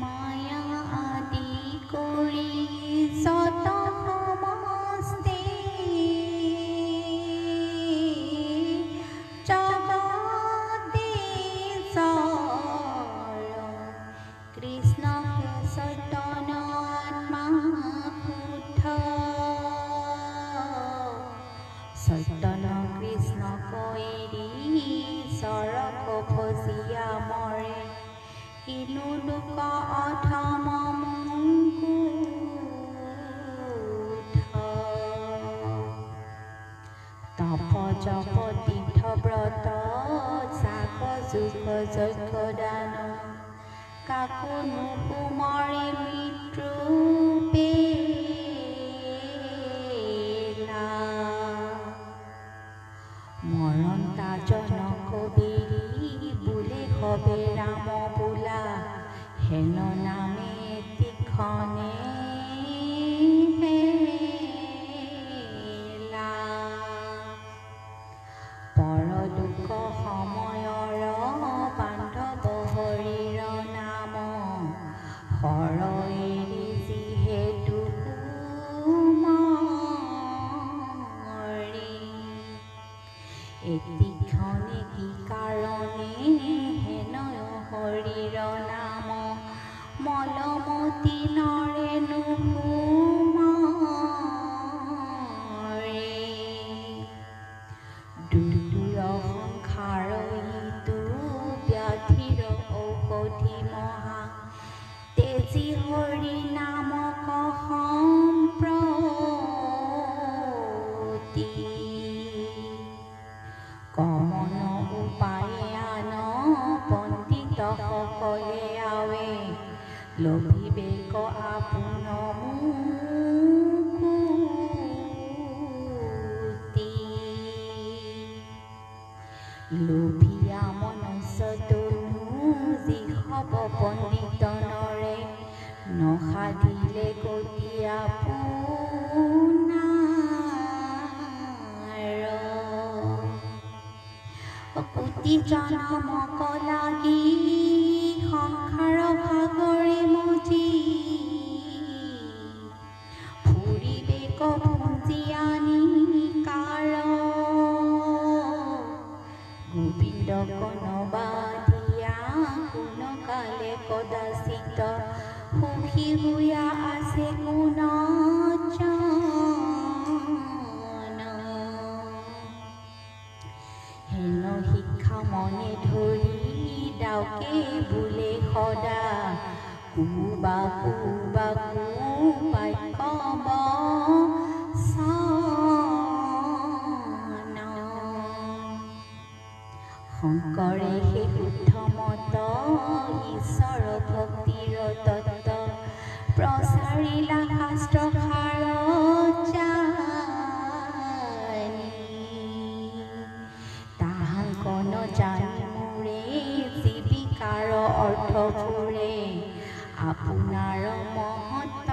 মায়া আদি কৰি যত সমস্তে জগতে চৰ কৃষ্ণ চৈতন্য আত্মা শুদ্ধ চৈতন্য কৃষ্ণ কৈৰি চৰক ভজিয়া মৰে ইনু লোক অধম মুকুট তপ জপ তীৰ্থ ব্ৰত চাক যুগ যজ্ঞ দান কাকো নুকুমৰে মৃত্যু পেলা মৰণ তাজন কবিৰি বোলে হবে ৰাম বোলা হেন নামে তীক্ষণে হেলা পৰলোক সময়ৰ বান্ধৱ হৰিৰ নাম হৰ এৰি যিহেতু মৰি এতিক্ষণে কি কাৰণে হেন হৰিৰ নাম মলমতি নৰেণু মৰে দুদূৰ সংসাৰ ইটো ব্যাধিৰ ঔষধি মহা তেজী হৰি নামক সম্প্ৰতি কমন উপায়ে আন পণ্ডিত সকলে আৱে লভিবেক আপোন মুকুতি লোভিয়া মনুষ্য তনু যি হব পণ্ডিত নৰে নসাধিলে গতি আপোনাৰ কোটি জনমক লাগি সংসাৰ ভাগৰে মজি ফুৰিবেক পুঞ্জি আনি কাৰ গোবিন্দ কনবাদিয়া কোন কালে কদাচিত সুখী হোৱা আছে কোন হেন শিক্ষা মনে ধৰি ডাউকে বোলে সদা কুবা কুবা বাক্য বচন শংকৰে সেই শুদ্ধ মত ঈশ্বৰ ভক্তিৰ তত্ত্ব প্ৰচাৰিলা শাস্ত্ৰ সাৰ তাহাংকন জানি মোৰে জীৱিকাৰ অৰ্থ ফুৰে আপোনাৰ মহৎ